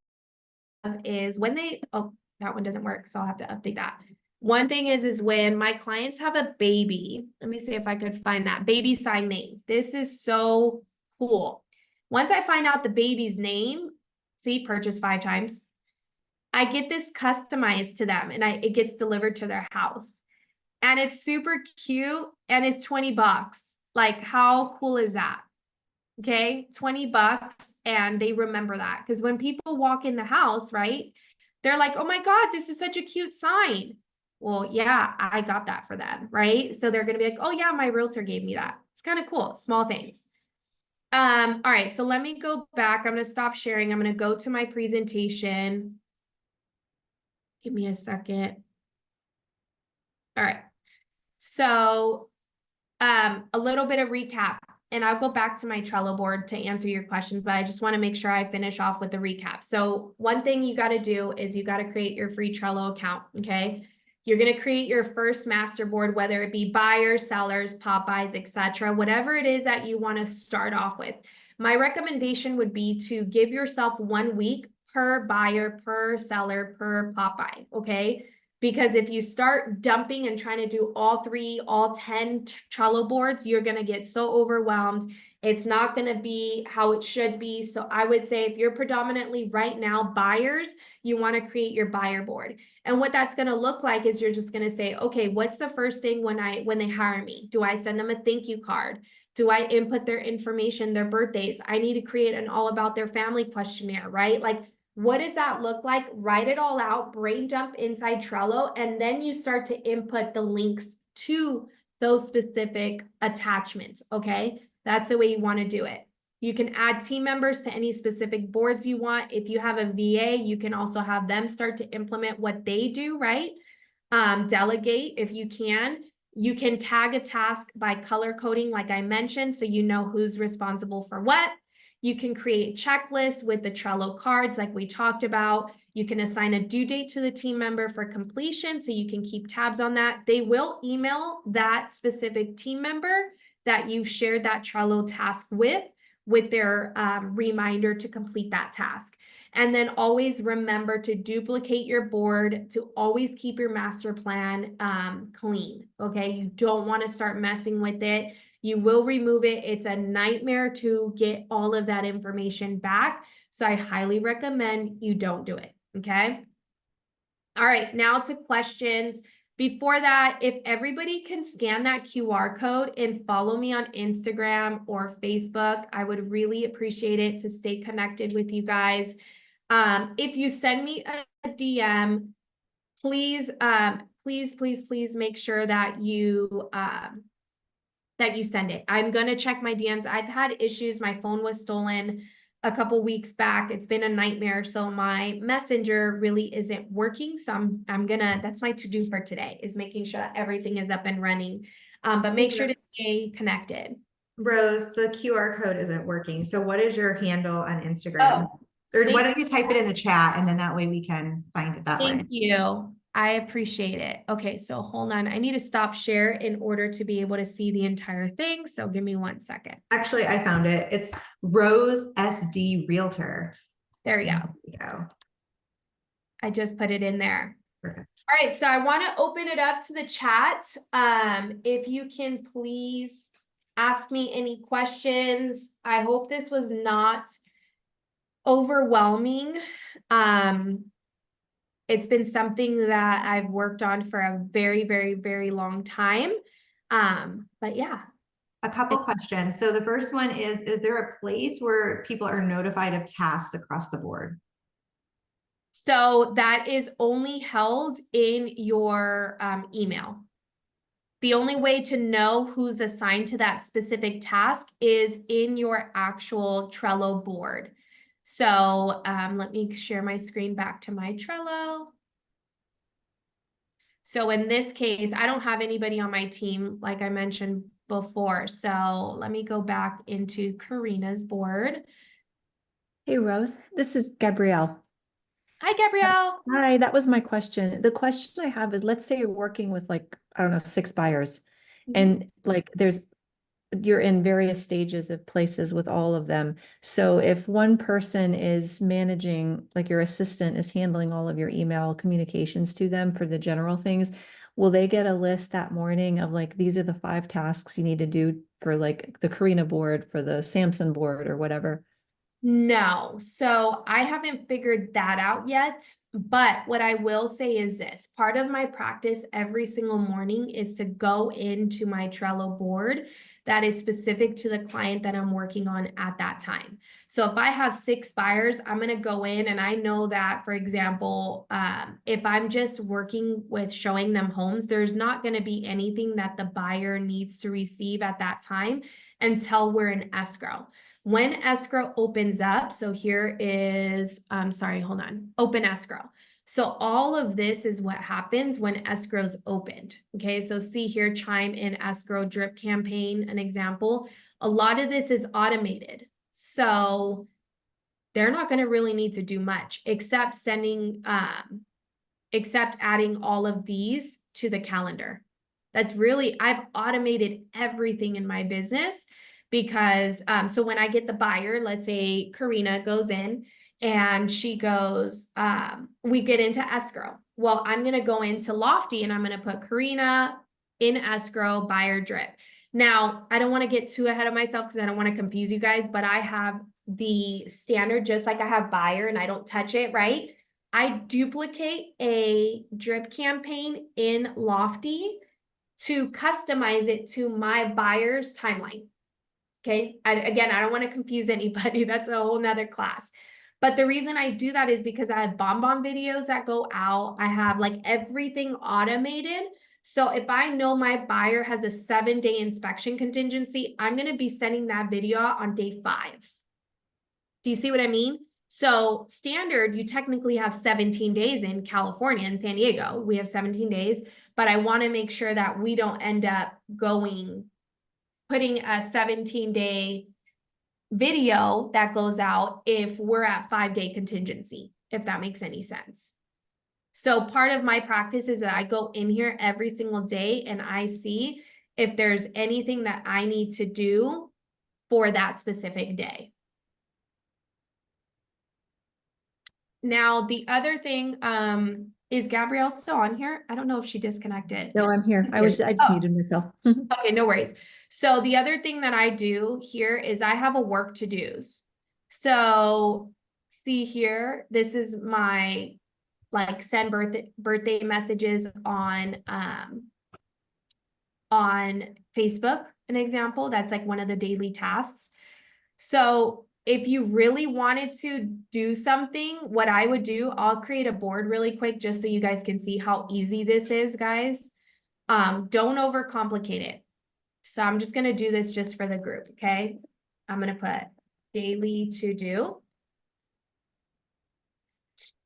is when they, oh, that one doesn't work, so I'll have to update that. One thing is when my clients have a baby, let me see if I could find that, baby sign name. This is so cool. Once I find out the baby's name, see, purchase 5 times, I get this customized to them and it gets delivered to their house. And it's super cute and it's $20. Like, how cool is that? Okay, $20 and they remember that. Because when people walk in the house, right, they're like, oh my God, this is such a cute sign. Well, yeah, I got that for them, right? So they're gonna be like, oh yeah, my realtor gave me that. It's kind of cool, small things. All right, so let me go back. I'm gonna stop sharing. I'm gonna go to my presentation. Give me a second. All right. So a little bit of recap, and I'll go back to my Trello board to answer your questions, but I just want to make sure I finish off with the recap. So one thing you got to do is you got to create your free Trello account, okay? You're going to create your first master board, whether it be buyers, sellers, pop-buys, etc., whatever it is that you want to start off with. My recommendation would be to give yourself 1 week per buyer, per seller, per pop-buy, okay? Because if you start dumping and trying to do all 10 Trello boards, you're going to get so overwhelmed. It's not going to be how it should be. So I would say if you're predominantly right now buyers, you want to create your buyer board. And what that's going to look like is you're just going to say, okay, what's the first thing when they hire me? Do I send them a thank you card? Do I input their information, their birthdays? I need to create an all about their family questionnaire, right? Like, what does that look like? Write it all out, brain dump inside Trello, and then you start to input the links to those specific attachments, okay? That's the way you want to do it. You can add team members to any specific boards you want. If you have a VA, you can also have them start to implement what they do, right? Delegate if you can. You can tag a task by color coding, like I mentioned, so you know who's responsible for what. You can create checklists with the Trello cards like we talked about. You can assign a due date to the team member for completion so you can keep tabs on that. They will email that specific team member that you've shared that Trello task with their reminder to complete that task. And then always remember to duplicate your board, to always keep your master plan clean, okay? You don't want to start messing with it. You will remove it. It's a nightmare to get all of that information back. So I highly recommend you don't do it, okay? All right, now to questions. Before that, if everybody can scan that QR code and follow me on Instagram or Facebook, I would really appreciate it to stay connected with you guys. If you send me a DM, please, please make sure that you send it. I'm going to check my DMs. I've had issues. My phone was stolen a couple weeks back. It's been a nightmare. So my messenger really isn't working. So I'm gonna, that's my to-do for today, is making sure that everything is up and running. But make sure to stay connected. Rose, the QR code isn't working. So what is your handle on Instagram? Or why don't you type it in the chat and then that way we can find it that way. Thank you. I appreciate it. Okay, so hold on. I need to stop share in order to be able to see the entire thing. So give me 1 second. Actually, I found it. It's Rose SD Realtor. There we go. There we go. I just put it in there. Perfect. All right, so I want to open it up to the chat. If you can please ask me any questions. I hope this was not overwhelming. It's been something that I've worked on for a very long time. But yeah. A couple questions. So the first one is there a place where people are notified of tasks across the board? So that is only held in your email. The only way to know who's assigned to that specific task is in your actual Trello board. So let me share my screen back to my Trello. So in this case, I don't have anybody on my team, like I mentioned before. So let me go back into Korinna's board. Hey, Rose, this is Gabrielle. Hi, Gabrielle. Hi, that was my question. The question I have is, let's say you're working with like, I don't know, 6 buyers and like you're in various stages of places with all of them. So if one person is managing, like your assistant is handling all of your email communications to them for the general things, will they get a list that morning of like, these are the 5 tasks you need to do for like the Korinna board, for the Samson board or whatever? No, so I haven't figured that out yet, but what I will say is this, part of my practice every single morning is to go into my Trello board that is specific to the client that I'm working on at that time. So if I have 6 buyers, I'm going to go in and I know that, for example, if I'm just working with showing them homes, there's not going to be anything that the buyer needs to receive at that time until we're in escrow. When escrow opens up, so here is, hold on, open escrow. So all of this is what happens when escrow's opened. Okay, so see here, chime in escrow drip campaign, an example. A lot of this is automated. So they're not going to really need to do much except except adding all of these to the calendar. That's really, I've automated everything in my business. Because, so when I get the buyer, let's say Korinna goes in and she goes, we get into escrow. Well, I'm going to go into Lofty and I'm going to put Korinna in escrow buyer drip. Now, I don't want to get too ahead of myself because I don't want to confuse you guys, but I have the standard, just like I have buyer and I don't touch it, right? I duplicate a drip campaign in Lofty to customize it to my buyer's timeline. Okay. Again, I don't want to confuse anybody. That's a whole nother class. But the reason I do that is because I have bonbon videos that go out. I have like everything automated. So if I know my buyer has a 7-day inspection contingency, I'm going to be sending that video out on day 5. Do you see what I mean? So standard, you technically have 17 days in California and San Diego. We have 17 days, but I want to make sure that we don't end up putting a 17-day video that goes out if we're at 5-day contingency, if that makes any sense. So part of my practice is that I go in here every single day and I see if there's anything that I need to do for that specific day. Now, the other thing, is Gabrielle still on here? I don't know if she disconnected. No, I'm here. I just muted myself. Okay, no worries. So the other thing that I do here is I have a work to do's. So see here, this is my like send birthday messages on Facebook, an example. That's like one of the daily tasks. So if you really wanted to do something, what I would do, I'll create a board really quick just so you guys can see how easy this is, guys. Don't overcomplicate it. So I'm just going to do this just for the group, okay? I'm going to put daily to do.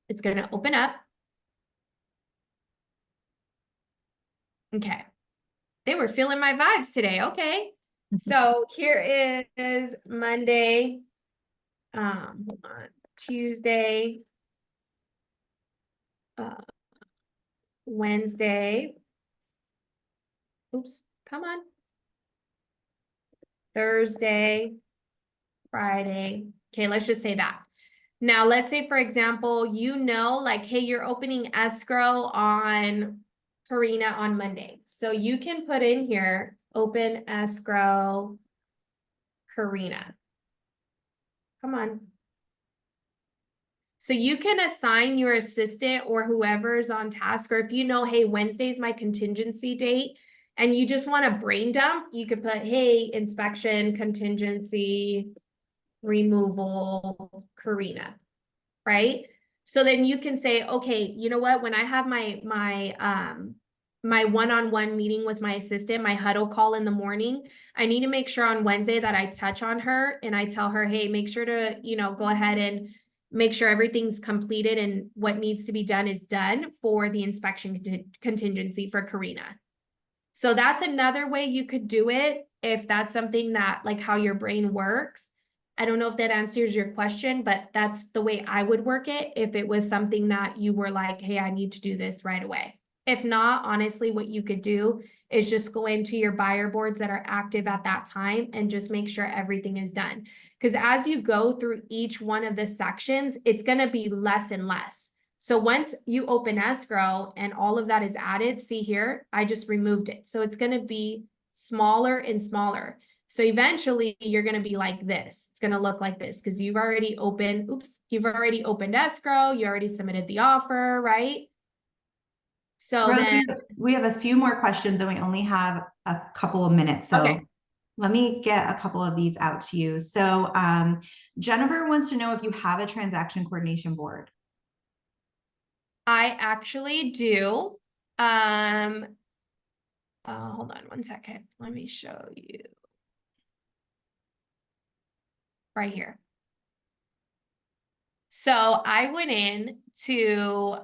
It's going to open up. Okay. They were feeling my vibes today. Okay. So here is Monday, hold on, Tuesday, Wednesday. Oops, come on. Thursday, Friday. Okay, let's just say that. Now, let's say, for example, like, hey, you're opening escrow on Korinna on Monday. So you can put in here, open escrow Korinna. Come on. So you can assign your assistant or whoever's on task, or if you know, hey, Wednesday's my contingency date, and you just want a brain dump, you could put, hey, inspection, contingency, removal, Korinna, right? So then you can say, okay, you know what, when I have my one-on-one meeting with my assistant, my huddle call in the morning, I need to make sure on Wednesday that I touch on her and I tell her, hey, make sure to, go ahead and, make sure everything's completed and what needs to be done is done for the inspection contingency for Korinna. So that's another way you could do it if that's something that, like, how your brain works. I don't know if that answers your question, but that's the way I would work it if it was something that you were like, hey, I need to do this right away. If not, honestly, what you could do is just go into your buyer boards that are active at that time and just make sure everything is done. Because as you go through each one of the sections, it's going to be less and less. So once you open escrow and all of that is added, see here, I just removed it. So it's going to be smaller and smaller. So eventually you're going to be like this. It's going to look like this because you've already opened, you've already opened escrow. You already submitted the offer, right? So Rose, then, we have a few more questions and we only have a couple of minutes. So okay. let me get a couple of these out to you. So Jennifer wants to know if you have a transaction coordination board. I actually do. Hold on one second. Let me show you. Right here. So I went into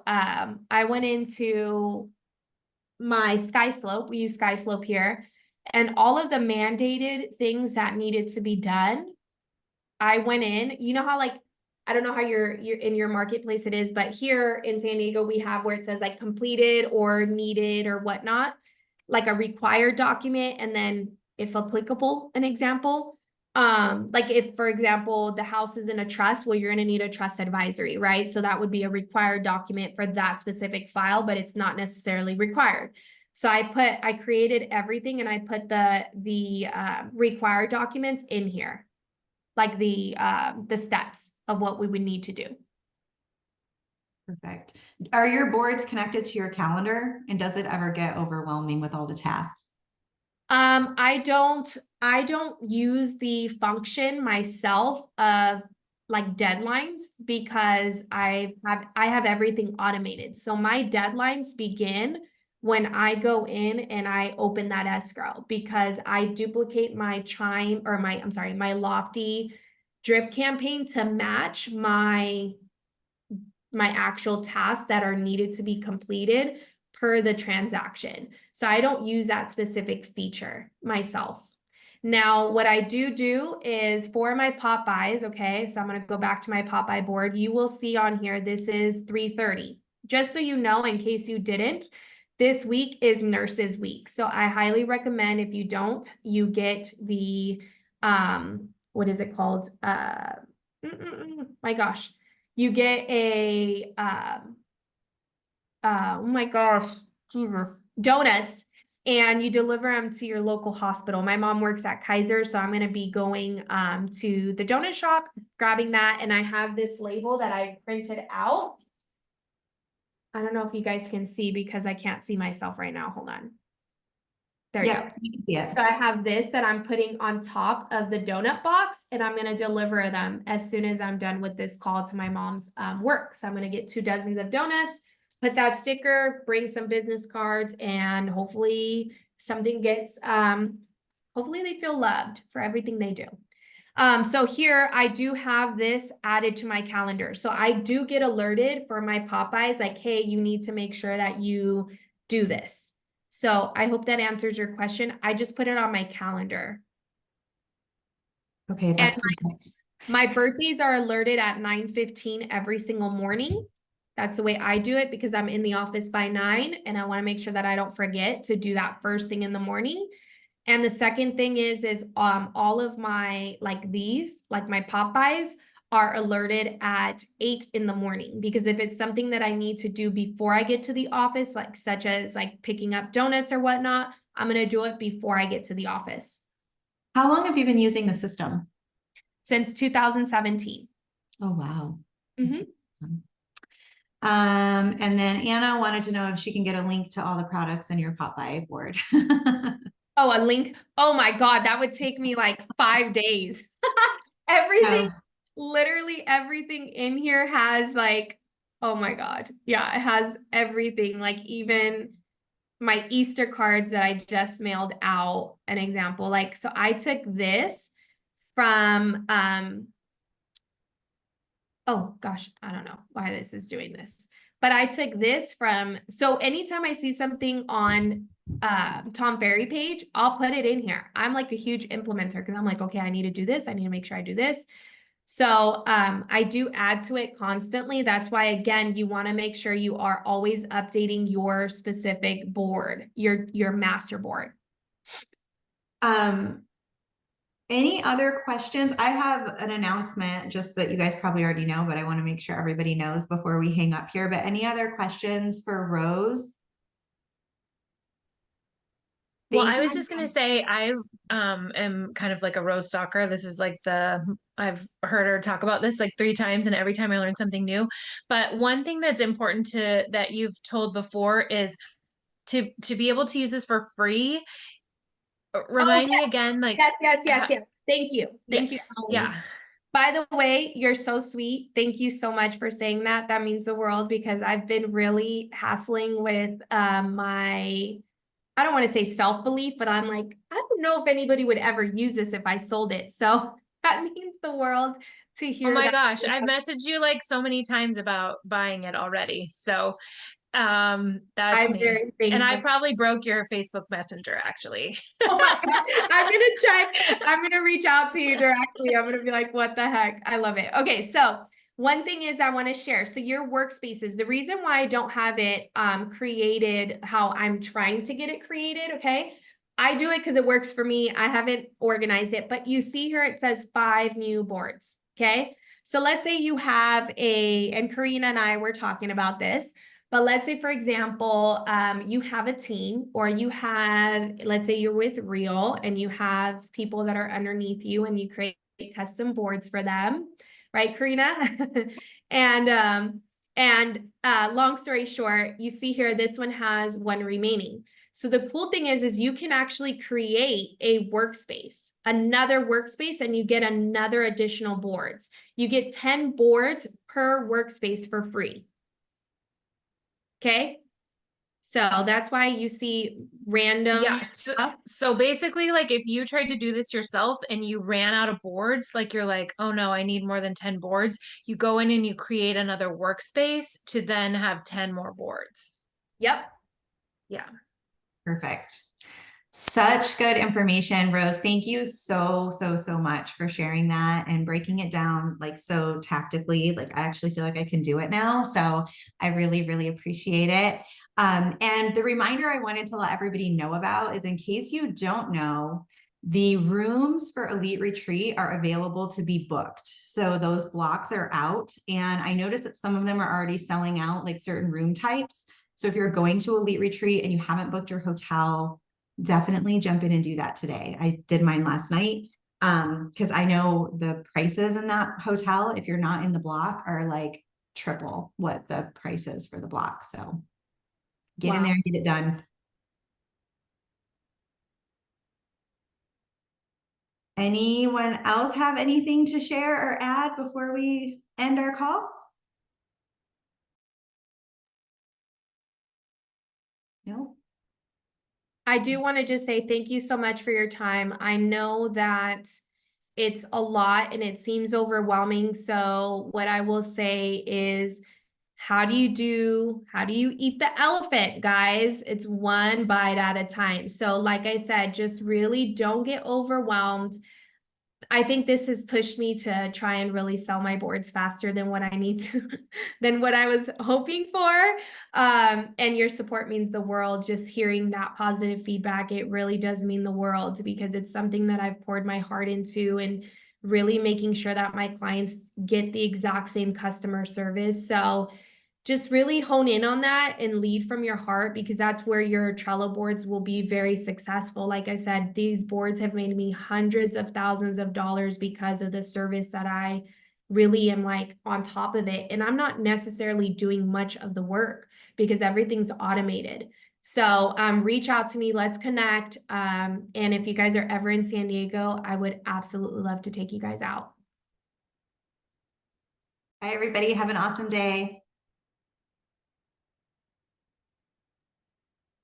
my SkySlope. We use SkySlope here, and all of the mandated things that needed to be done. I went in, you know how, like, I don't know how you're in your marketplace it is, but here in San Diego, we have where it says like completed or needed or whatnot, like a required document. And then if applicable, an example, like if, for example, the house is in a trust, well, you're going to need a trust advisory, right? So that would be a required document for that specific file, but it's not necessarily required. So I created everything and I put the required documents in here, like the steps of what we would need to do. Perfect. Are your boards connected to your calendar? And does it ever get overwhelming with all the tasks? I don't use the function myself of like deadlines because I have everything automated. So my deadlines begin when I go in and I open that escrow because I duplicate my Chime or my Lofty drip campaign to match my actual tasks that are needed to be completed per the transaction. So I don't use that specific feature myself. Now, what I do is for my pop buys, okay, so I'm going to go back to my pop buy board. You will see on here, this is 3:30. Just so you know, in case you didn't, this week is Nurses Week. So I highly recommend if you don't, you get the, what is it called? My gosh. You get a, oh my gosh, Jesus, donuts, and you deliver them to your local hospital. My mom works at Kaiser, so I'm going to be going to the donut shop, grabbing that, and I have this label that I printed out. I don't know if you guys can see because I can't see myself right now. Hold on. There you go. Yeah. So I have this that I'm putting on top of the donut box, and I'm going to deliver them as soon as I'm done with this call to my mom's work. So I'm going to get 2 dozens of donuts, put that sticker, bring some business cards, and hopefully something gets, hopefully they feel loved for everything they do. So here I do have this added to my calendar. So I do get alerted for my Popeyes, like, hey, you need to make sure that you do this. So I hope that answers your question. I just put it on my calendar. Okay, that's perfect. My birthdays are alerted at 9:15 every single morning. That's the way I do it because I'm in the office by 9 and I want to make sure that I don't forget to do that first thing in the morning. And the second thing is all of my, like these, like my Popeyes are alerted at 8 in the morning, because if it's something that I need to do before I get to the office, like such as like picking up donuts or whatnot, I'm going to do it before I get to the office. How long have you been using the system? Since 2017. Oh, wow. Mm-hmm. And then Anna wanted to know if she can get a link to all the products in your Popeye board. Oh, a link. Oh my God, that would take me like 5 days. Everything, literally everything in here has like, oh my God. Yeah, it has everything. Like even my Easter cards that I just mailed out, an example. Like, so I took this from, oh gosh, I don't know why this is doing this, but I took this from, so anytime I see something on Tom Ferry page, I'll put it in here. I'm like a huge implementer because I'm like, okay, I need to do this. I need to make sure I do this. So I do add to it constantly. That's why, again, you want to make sure you are always updating your specific board, your master board. Any other questions? I have an announcement just that you guys probably already know, but I want to make sure everybody knows before we hang up here. But any other questions for Rose? Well, Thank I you. was just gonna say I am kind of like a Rose stalker. This is like I've heard her talk about this like 3 times, and every time I learn something new. But one thing that's important that you've told before is to be able to use this for free. Remind me again, like Yes. Thank you. Thank you, Emily. yeah. By the way, you're so sweet. Thank you so much for saying that. That means the world because I've been really hassling with I don't want to say self-belief, but I'm like, I don't know if anybody would ever use this if I sold it. So that means the world to Oh hear my that. gosh, I've messaged you like so many times about buying it already. So that's I'm me. very And I thankful. probably broke your Facebook Messenger actually. Oh my God. I'm gonna check. I'm gonna reach out to you directly. I'm gonna be like, what the heck? I love it. Okay, so one thing is I want to share. So your workspaces, the reason why I don't have it created how I'm trying to get it created, okay? I do it because it works for me. I haven't organized it, but you see here it says 5 new boards, okay? So let's say you have and Korinna and I were talking about this. But let's say, for example, you have a team or you have, let's say you're with Real and you have people that are underneath you and you create custom boards for them, right, Korinna? and long story short, you see here, this one has 1 remaining. So the cool thing is you can actually create a workspace, another workspace, and you get another additional boards. You get 10 boards per workspace for free. Okay. So that's why you see random Yeah. stuff. So basically, like if you tried to do this yourself and you ran out of boards, like you're like, oh no, I need more than 10 boards. You go in and you create another workspace to then have 10 more boards. Yep. Yeah. Perfect. Such good information, Rose. Thank you so much for sharing that and breaking it down like so tactically. Like I actually feel like I can do it now. So I really appreciate it. And the reminder I wanted to let everybody know about is in case you don't know, the rooms for Elite Retreat are available to be booked. So those blocks are out. And I noticed that some of them are already selling out like certain room types. So if you're going to Elite Retreat and you haven't booked your hotel, definitely jump in and do that today. I did mine last night because I know the prices in that hotel, if you're not in the block, are like triple what the price is for the block. So get in there and get it done. Anyone else have anything to share or add before we end our call? No. I do want to just say thank you so much for your time. I know that it's a lot and it seems overwhelming. So what I will say is, how do you eat the elephant, guys? It's one bite at a time. So like I said, just really don't get overwhelmed. I think this has pushed me to try and really sell my boards faster than what I need to, than what I was hoping for. And your support means the world. Just hearing that positive feedback, it really does mean the world because it's something that I've poured my heart into and really making sure that my clients get the exact same customer service. So just really hone in on that and lead from your heart because that's where your Trello boards will be very successful. Like I said, these boards have made me hundreds of thousands of dollars because of the service that I really am like on top of it. And I'm not necessarily doing much of the work because everything's automated. So reach out to me, let's connect. And if you guys are ever in San Diego, I would absolutely love to take you guys out. Bye, everybody. Have an awesome day.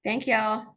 Thank y'all.